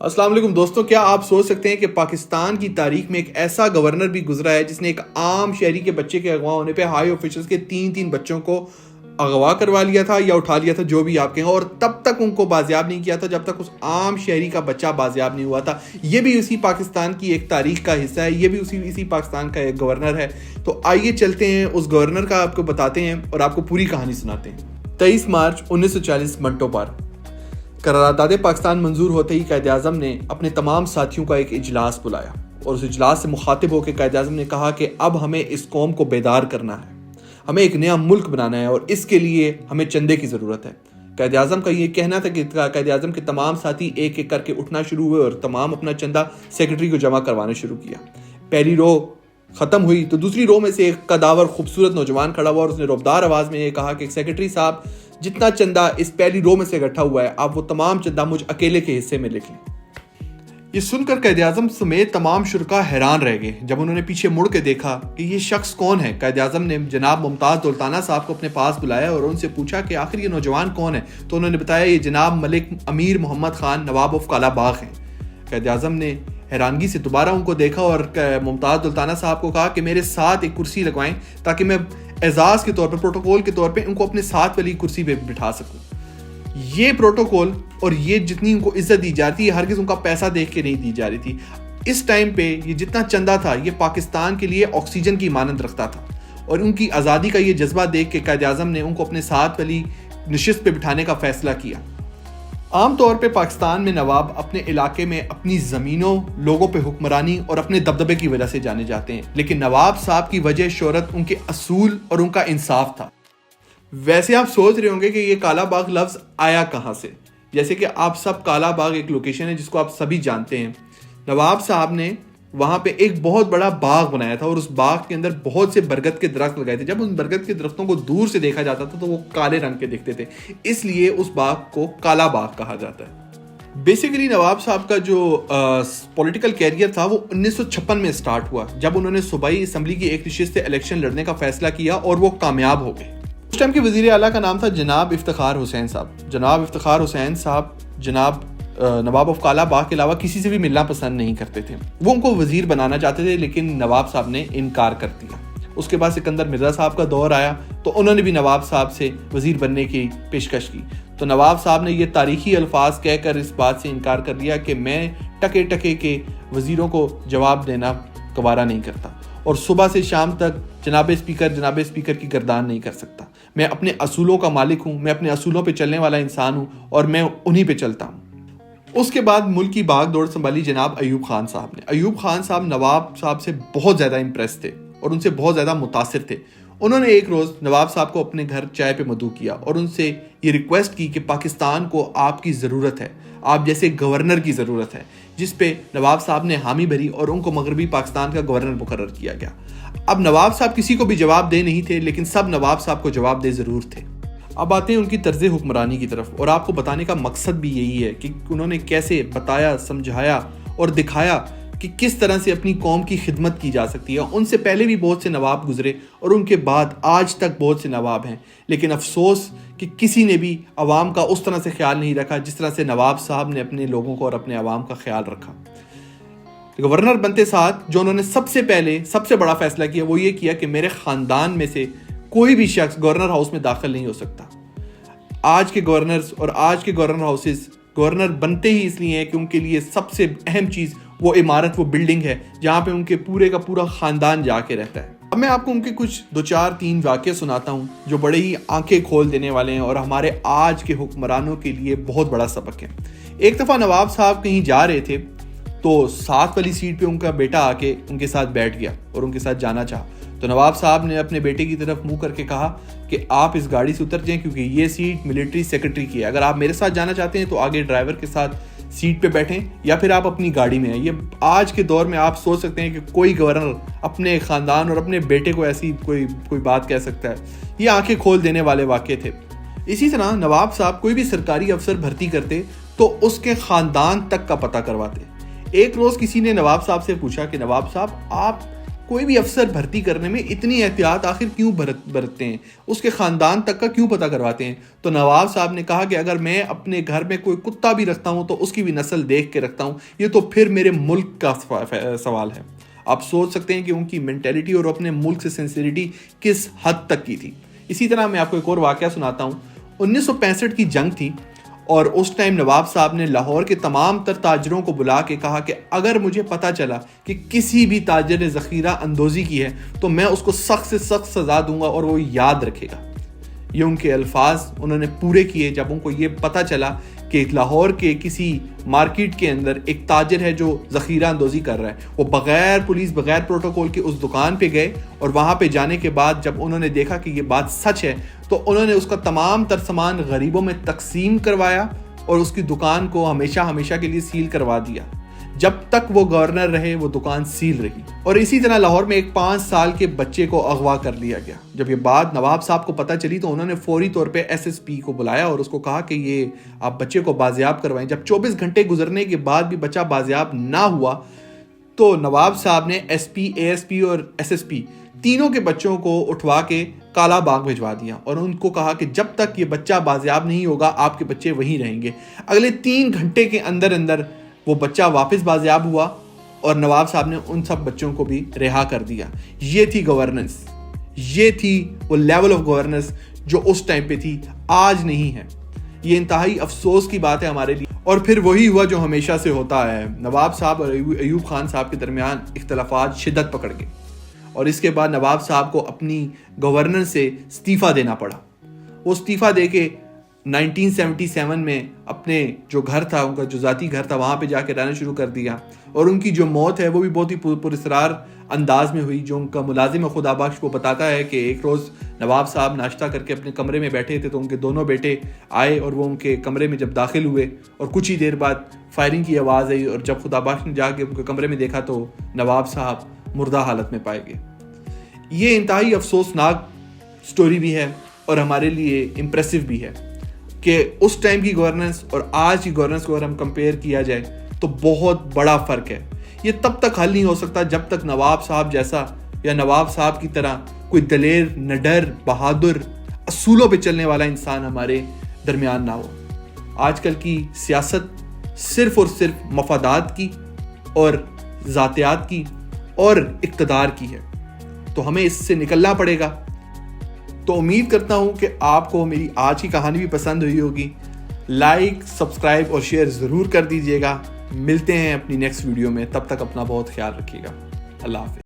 السلام علیکم دوستوں، کیا آپ سوچ سکتے ہیں کہ پاکستان کی تاریخ میں ایک ایسا گورنر بھی گزرا ہے جس نے ایک عام شہری کے بچے کے اغوا ہونے پہ ہائی آفیشلز کے تین بچوں کو اغوا کروا لیا تھا یا اٹھا لیا تھا، جو بھی آپ کہیں، اور تب تک ان کو بازیاب نہیں کیا تھا جب تک اس عام شہری کا بچہ بازیاب نہیں ہوا تھا؟ یہ بھی اسی پاکستان کی ایک تاریخ کا حصہ ہے، یہ بھی اسی پاکستان کا ایک گورنر ہے۔ تو آئیے چلتے ہیں اس گورنر کا آپ کو بتاتے ہیں اور آپ کو پوری کہانی سناتے ہیں۔ 23 مارچ 1940 منٹو پر قرارداد پاکستان منظور ہوتے ہی قائد اعظم نے اپنے تمام ساتھیوں کا ایک اجلاس بلایا اور اس اجلاس سے مخاطب ہو کے قائد اعظم نے کہا کہ اب ہمیں اس قوم کو بیدار کرنا ہے، ہمیں ایک نیا ملک بنانا ہے اور اس کے لیے ہمیں چندے کی ضرورت ہے۔ قائد اعظم کا یہ کہنا تھا کہ قائد اعظم کے تمام ساتھی ایک ایک کر کے اٹھنا شروع ہوئے اور تمام اپنا چندہ سیکرٹری کو جمع کروانا شروع کیا۔ پہلی رو ختم ہوئی تو دوسری رو میں سے ایک قداور خوبصورت نوجوان کھڑا ہوا اور اس نے ربدار آواز میں یہ کہا کہ سیکرٹری صاحب، جتنا چندہ اس پہلی رو میں سے اکٹھا ہوا ہے آپ وہ تمام چندہ مجھ اکیلے کے حصے میں لکھ لیں۔ یہ سن کر قائد اعظم سمیت تمام شرکا حیران رہ گئے۔ جب انہوں نے پیچھے مڑ کے دیکھا کہ یہ شخص کون ہے، قائد اعظم نے جناب ممتاز دولتانہ صاحب کو اپنے پاس بلایا اور ان سے پوچھا کہ آخر یہ نوجوان کون ہے، تو انہوں نے بتایا یہ جناب ملک امیر محمد خان نواب آف کالا باغ ہیں۔ قائد اعظم نے حیرانگی سے دوبارہ ان کو دیکھا اور ممتاز دولتانہ صاحب کو کہا کہ میرے ساتھ ایک کرسی لگوائیں تاکہ میں اعزاز کے طور پر، پروٹوکول کے طور پہ ان کو اپنے ساتھ والی کرسی پہ بٹھا سکوں۔ یہ پروٹوکول اور یہ جتنی ان کو عزت دی جاتی ہے ہرگز ان کا پیسہ دیکھ کے نہیں دی جا رہی تھی۔ اس ٹائم پہ یہ جتنا چندہ تھا یہ پاکستان کے لیے آکسیجن کی مانند رکھتا تھا، اور ان کی آزادی کا یہ جذبہ دیکھ کے قائد اعظم نے ان کو اپنے ساتھ والی نشست پہ بٹھانے کا فیصلہ کیا۔ عام طور پہ پاکستان میں نواب اپنے علاقے میں اپنی زمینوں، لوگوں پہ حکمرانی اور اپنے دبدبے کی وجہ سے جانے جاتے ہیں، لیکن نواب صاحب کی وجہ شہرت ان کے اصول اور ان کا انصاف تھا۔ ویسے آپ سوچ رہے ہوں گے کہ یہ کالا باغ لفظ آیا کہاں سے؟ جیسے کہ آپ سب، کالا باغ ایک لوکیشن ہے جس کو آپ سبھی جانتے ہیں۔ نواب صاحب نے وہاں پہ ایک بہت بڑا باغ بنایا تھا اور اس باغ کے اندر بہت سے برگد کے درخت لگائے تھے۔ جب ان برگد کے درختوں کو دور سے دیکھا جاتا تھا تو وہ کالے رنگ کے دکھتے تھے، اس لیے اس باغ کو کالا باغ کہا جاتا ہے۔ بیسیکلی نواب صاحب کا جو پولیٹیکل کیریئر تھا وہ 1956 میں سٹارٹ ہوا جب انہوں نے صوبائی اسمبلی کی ایک نشست سے الیکشن لڑنے کا فیصلہ کیا اور وہ کامیاب ہو گئے۔ اس ٹائم کے وزیر اعلیٰ کا نام تھا جناب افتخار حسین صاحب۔ جناب افتخار حسین صاحب جناب نواب آف کالا باغ کے علاوہ کسی سے بھی ملنا پسند نہیں کرتے تھے۔ وہ ان کو وزیر بنانا چاہتے تھے لیکن نواب صاحب نے انکار کر دیا۔ اس کے بعد سکندر مرزا صاحب کا دور آیا تو انہوں نے بھی نواب صاحب سے وزیر بننے کی پیشکش کی، تو نواب صاحب نے یہ تاریخی الفاظ کہہ کر اس بات سے انکار کر دیا کہ میں ٹکے ٹکے کے وزیروں کو جواب دینا گوارا نہیں کرتا اور صبح سے شام تک جناب اسپیکر کی گردان نہیں کر سکتا۔ میں اپنے اصولوں کا مالک ہوں، میں اپنے اصولوں پہ چلنے والا انسان ہوں اور میں انہی پہ چلتا ہوں۔ اس کے بعد ملک کی باغ دوڑ سنبھالی جناب ایوب خان صاحب نے۔ ایوب خان صاحب نواب صاحب سے بہت زیادہ امپریس تھے اور ان سے بہت زیادہ متاثر تھے۔ انہوں نے ایک روز نواب صاحب کو اپنے گھر چائے پہ مدعو کیا اور ان سے یہ ریکویسٹ کی کہ پاکستان کو آپ کی ضرورت ہے، آپ جیسے گورنر کی ضرورت ہے، جس پہ نواب صاحب نے حامی بھری اور ان کو مغربی پاکستان کا گورنر مقرر کیا گیا۔ اب نواب صاحب کسی کو بھی جواب دہ نہیں تھے لیکن سب نواب صاحب کو جواب دہ ضرور تھے۔ اب آتے ہیں ان کی طرز حکمرانی کی طرف، اور آپ کو بتانے کا مقصد بھی یہی ہے کہ انہوں نے کیسے بتایا، سمجھایا اور دکھایا کہ کس طرح سے اپنی قوم کی خدمت کی جا سکتی ہے۔ ان سے پہلے بھی بہت سے نواب گزرے اور ان کے بعد آج تک بہت سے نواب ہیں، لیکن افسوس کہ کسی نے بھی عوام کا اس طرح سے خیال نہیں رکھا جس طرح سے نواب صاحب نے اپنے لوگوں کو اور اپنے عوام کا خیال رکھا۔ گورنر بنتے ساتھ جو انہوں نے سب سے بڑا فیصلہ کیا وہ یہ کیا کہ میرے خاندان میں سے کوئی بھی شخص گورنر ہاؤس میں داخل نہیں ہو سکتا۔ آج کے گورنرز اور آج کے گورنر ہاؤسز گورنر بنتے ہی اس لیے ہیں کہ ان کے لیے سب سے اہم چیز وہ عمارت، وہ بلڈنگ ہے جہاں پہ ان کے پورے کا پورا خاندان جا کے رہتا ہے۔ اب میں آپ کو ان کے کچھ 2-4-3 واقعے سناتا ہوں جو بڑے ہی آنکھیں کھول دینے والے ہیں اور ہمارے آج کے حکمرانوں کے لیے بہت بڑا سبق ہے۔ ایک دفعہ نواب صاحب کہیں جا رہے تھے تو ساتھ والی سیٹ پہ ان کا بیٹا آ کے ان کے ساتھ بیٹھ گیا اور ان کے ساتھ جانا چاہا، تو نواب صاحب نے اپنے بیٹے کی طرف منہ کر کے کہا کہ آپ اس گاڑی سے اتر جائیں کیونکہ یہ سیٹ ملٹری سیکرٹری کی ہے، اگر آپ میرے ساتھ جانا چاہتے ہیں تو آگے ڈرائیور کے ساتھ سیٹ پہ بیٹھیں یا پھر آپ اپنی گاڑی میں ہیں۔ یہ آج کے دور میں آپ سوچ سکتے ہیں کہ کوئی گورنر اپنے خاندان اور اپنے بیٹے کو ایسی کوئی بات کہہ سکتا ہے؟ یہ آنکھیں کھول دینے والے واقعے تھے۔ اسی طرح نواب صاحب کوئی بھی سرکاری افسر بھرتی کرتے تو اس کے خاندان تک کا پتہ کرواتے۔ ایک روز کسی نے نواب صاحب سے پوچھا کہ نواب صاحب آپ کوئی بھی افسر بھرتی کرنے میں اتنی احتیاط آخر کیوں برتتے ہیں, اس کے خاندان تک کا کیوں پتہ کرواتے ہیں؟ تو نواب صاحب نے کہا کہ اگر میں اپنے گھر میں کوئی کتا بھی رکھتا ہوں تو اس کی بھی نسل دیکھ کے رکھتا ہوں, یہ تو پھر میرے ملک کا سوال ہے. آپ سوچ سکتے ہیں کہ ان کی مینٹیلٹی اور اپنے ملک سے سینسیٹیوٹی کس حد تک کی تھی. اسی طرح میں آپ کو ایک اور واقعہ سناتا ہوں. 1965 کی جنگ تھی اور اس ٹائم نواب صاحب نے لاہور کے تمام تر تاجروں کو بلا کے کہا کہ اگر مجھے پتا چلا کہ کسی بھی تاجر نے ذخیرہ اندوزی کی ہے تو میں اس کو سخت سے سخت سزا دوں گا اور وہ یاد رکھے گا. یہ ان کے الفاظ انہوں نے پورے کیے جب ان کو یہ پتا چلا کہ لاہور کے کسی مارکیٹ کے اندر ایک تاجر ہے جو ذخیرہ اندوزی کر رہا ہے. وہ بغیر پولیس بغیر پروٹوکول کے اس دکان پہ گئے اور وہاں پہ جانے کے بعد جب انہوں نے دیکھا کہ یہ بات سچ ہے تو انہوں نے اس کا تمام تر سامان غریبوں میں تقسیم کروایا اور اس کی دکان کو ہمیشہ کے لیے سیل کروا دیا. جب تک وہ گورنر رہے وہ دکان سیل رہی. اور اسی طرح لاہور میں ایک 5 سال کے بچے کو اغوا کر لیا گیا. جب یہ بات نواب صاحب کو پتہ چلی تو انہوں نے فوری طور پہ ایس پی کو بلایا اور اس کو کہا کہ یہ آپ بچے کو بازیاب کروائیں. جب 24 گھنٹے گزرنے کے بعد بھی بچہ بازیاب نہ ہوا تو نواب صاحب نے SP ASP اور SSP تینوں کے بچوں کو اٹھوا کے کالا باغ بھجوا دیا اور ان کو کہا کہ جب تک یہ بچہ بازیاب نہیں ہوگا آپ کے بچے وہیں رہیں گے. اگلے 3 گھنٹے کے اندر وہ بچہ واپس بازیاب ہوا اور نواب صاحب نے ان سب بچوں کو بھی رہا کر دیا. یہ تھی گورننس, یہ تھی وہ لیول آف گورننس جو اس ٹائم پہ تھی, آج نہیں ہے. یہ انتہائی افسوس کی بات ہے ہمارے لیے. اور پھر وہی ہوا جو ہمیشہ سے ہوتا ہے. نواب صاحب اور ایوب خان صاحب کے درمیان اختلافات شدت پکڑ گئے اور اس کے بعد نواب صاحب کو اپنی گورنر سے استعفیٰ دینا پڑا. وہ استعفیٰ دے کے 1977 میں اپنے جو گھر تھا, ان کا جو ذاتی گھر تھا, وہاں پہ جا کے رہنا شروع کر دیا. اور ان کی جو موت ہے وہ بھی بہت ہی پراسرار انداز میں ہوئی. جو ان کا ملازم ہے خدا بخش وہ بتاتا ہے کہ ایک روز نواب صاحب ناشتہ کر کے اپنے کمرے میں بیٹھے تھے تو ان کے دونوں بیٹے آئے اور وہ ان کے کمرے میں جب داخل ہوئے اور کچھ ہی دیر بعد فائرنگ کی آواز آئی اور جب خدا بخش نے جا کے ان کے کمرے میں دیکھا تو نواب صاحب مردہ حالت میں پائے گئے. یہ انتہائی افسوسناک سٹوری بھی ہے اور ہمارے لیے امپریسو بھی ہے کہ اس ٹائم کی گورننس اور آج کی گورننس کو اگر ہم کمپیئر کیا جائے تو بہت بڑا فرق ہے. یہ تب تک حل نہیں ہو سکتا جب تک نواب صاحب جیسا یا نواب صاحب کی طرح کوئی دلیر, نڈر, بہادر, اصولوں پہ چلنے والا انسان ہمارے درمیان نہ ہو. آج کل کی سیاست صرف اور صرف مفادات کی اور ذاتیات کی اور اقتدار کی ہے, تو ہمیں اس سے نکلنا پڑے گا. تو امید کرتا ہوں کہ آپ کو میری آج کی کہانی بھی پسند ہوئی ہوگی. لائک, سبسکرائب اور شیئر ضرور کر دیجیے گا. ملتے ہیں اپنی نیکسٹ ویڈیو میں, تب تک اپنا بہت خیال رکھیے گا. اللہ حافظ.